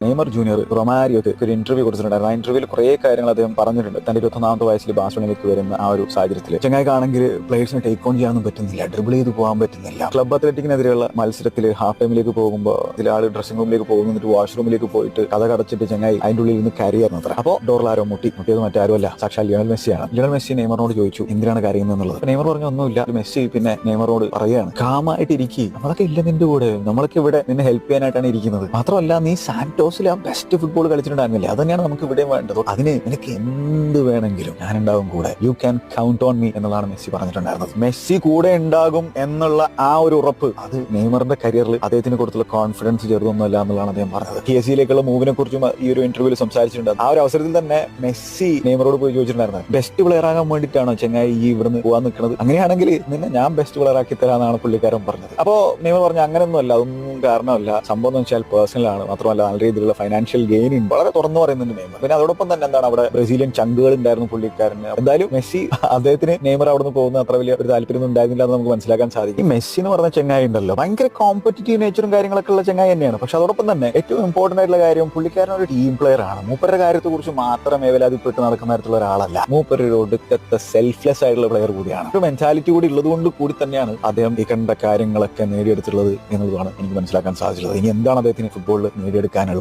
Neymar junior റൊമാരിയോക്ക് ഒരു interview കൊടുത്തിട്ടുണ്ടായിരുന്നു. ആ ഇന്റർവ്യൂവിൽ കുറേ കാര്യങ്ങൾ അദ്ദേഹം പറഞ്ഞിട്ടുണ്ട്. തന്റെ 21ാമത്തെ വയസ്സിൽ ബാഴ്സലോണയിലേക്ക് വരുന്ന ആ ഒരു സാഹചര്യത്തിൽ ചെങ്ങായിക്കാണെങ്കിൽ പ്ലേയേഴ്സിനെ ടേക്ക് ഓൺ ചെയ്യാനൊന്നും പറ്റുന്നില്ല, ഡ്രിബിൾ ചെയ്ത് പോകാൻ പറ്റുന്നില്ല. ക്ലബ് അത്ലറ്റിക്കിനെതിരെയുള്ള മത്സരത്തിൽ ഹാഫ് ടൈമിലേക്ക് പോകുമ്പോൾ ഇതിൽ ആൾ ഡ്രസ്സിംഗ് റൂമിലേക്ക് പോകുന്നിട്ട് വാഷ്റൂമിലേക്ക് പോയിട്ട് കഥ കടച്ചിട്ട് ചെങ്ങായി അതിന്റെ ഉള്ളിൽ നിന്ന് കരയായിരുന്നു അത്ര. അപ്പോൾ ഡോറിലാരോ മുട്ടിയത് മറ്റാരുമല്ല, സാക്ഷാൽ ലിയോണൽ മെസ്സിയാണ്. ലിയോണൽ മെസ്സി നെയ്മറിനോട് ചോദിച്ചു എന്തിനാണ് കരയുന്നത് എന്നുള്ളത്. നെയ്മർ പറഞ്ഞു ഒന്നുമില്ല. മെസ്സി പിന്നെ നെയ്മറോട് പറയുകയാണ്, കാമായിട്ട് ഇരിക്കും, നമ്മളൊക്കെ ഇല്ല നിന്റെ കൂടെ, നമ്മളൊക്കെ ഇവിടെ നിന്നെ ഹെൽപ്പ് ചെയ്യാനായിട്ടാണ് ഇരിക്കുന്നത്. മാത്രമല്ല നീ സാന്റോസിൽ ആ ബെസ്റ്റ് ഫുട്ബോൾ കളിച്ചിട്ടുണ്ടായിരുന്നില്ലേ, അത് തന്നെയാണ് നമുക്ക് ഇവിടെ വേണ്ടത്. അതിന് നിനക്ക് എന്ത് വേണമെങ്കിലും ഞാനുണ്ടാവും കൂടെ, you can count on me എന്നുള്ളതാണ് മെസ്സി പറഞ്ഞിട്ടുണ്ടായിരുന്നത്. മെസ്സി കൂടെ ഉണ്ടാകും എന്നുള്ള ആ ഒരു ഉറപ്പ് അത് നെയ്മറിന്റെ കരിയറിൽ അദ്ദേഹത്തിന് കൊടുത്തുള്ള കോൺഫിഡൻസ് ചെറുതൊന്നുമല്ല എന്നുള്ളതാണ് അദ്ദേഹം പറഞ്ഞത്. PSG മൂവിനെ കുറിച്ചും ഈ ഒരു ഇന്റർവ്യൂവിൽ സംസാരിച്ചിട്ടുണ്ട്. ആ ഒരു അവസരത്തിൽ തന്നെ മെസ്സി നെയ്മറോട് പോയി ചോദിച്ചിട്ടുണ്ടായിരുന്നത്, ബെസ്റ്റ് പ്ലെയർ ആകാൻ വേണ്ടിയിട്ടാണോ ചെങ്ങായി ഈ ഇവിടുന്ന് പോകാൻ നിൽക്കുന്നത്, അങ്ങനെയാണെങ്കിൽ നിന്നെ ഞാൻ ബെസ്റ്റ് പ്ലെയർ ആക്കി തരാമെന്നാണ് പുള്ളിക്കാരൻ പറഞ്ഞത്. അപ്പോ നെയ്മർ പറഞ്ഞു അങ്ങനെയൊന്നും അല്ല, അതൊന്നും കാരണമല്ല, സംഭവം എന്ന് വെച്ചാൽ പേഴ്സണൽ ആണ്, മാത്രമല്ല നല്ല രീതിയിലുള്ള ഫൈനാൻഷ്യൽ ഗെയിനും വളരെ തുറന്നു പറയുന്നുണ്ട് നെയ്മർ. പിന്നെ അതോടൊപ്പം തന്നെ എന്താണ് അവിടെ ബ്രസീലിയൻ ചങ്കുകൾ ഉണ്ടായിരുന്നു പുള്ളിക്കാരന്. എന്തായാലും മെസ്സി അദ്ദേഹത്തിന് നെയ്മർ അവിടെ നിന്ന് പോകുന്ന അത്ര വലിയ ഒരു താല്പര്യം ഉണ്ടായിരുന്നില്ല എന്ന് നമുക്ക് മനസ്സിലാക്കാൻ സാധിക്കും. ഈ മെസ്സി എന്ന് പറഞ്ഞ ചെങ്ങായി ഉണ്ടല്ലോ ഭയങ്കര കോമ്പറ്റീറ്റീവ് നേച്ചറും കാര്യങ്ങളൊക്കെ ഉള്ള ചെങ്ങായി തന്നെയാണ്. പക്ഷെ അതോടൊപ്പം തന്നെ ഏറ്റവും ഇമ്പോർട്ടന്റ് ആയിട്ടുള്ള കാര്യം പുള്ളിക്കാരൻ ഒരു ടീം പ്ലെയർ ആണ്. മൂപ്പരുടെ കാര്യത്തെ കുറിച്ച് മാത്രം വേവലാതിപ്പെട്ട് നടക്കുന്ന തരത്തിലുള്ള ഒരാളല്ല. മൂപ്പർ ഒരു ഒടുക്കത്തെ സെൽഫ്ലെസ് ആയിട്ടുള്ള പ്ലെയർ കൂടിയാണ്. ഒരു മെന്റാലിറ്റി കൂടി ഉള്ളത് കൊണ്ട് കൂടി തന്നെയാണ് അദ്ദേഹം ഈ കണ്ട കാര്യങ്ങളൊക്കെ നേടിയെടുത്തിട്ടുള്ളത് എന്നുള്ളതാണ് എനിക്ക് മനസ്സിലാക്കാൻ സാധിച്ചത്. ഇനി എന്താണ് അദ്ദേഹത്തിന് ഫുട്ബോളിൽ നേടിയെടുക്കാനുള്ളത്?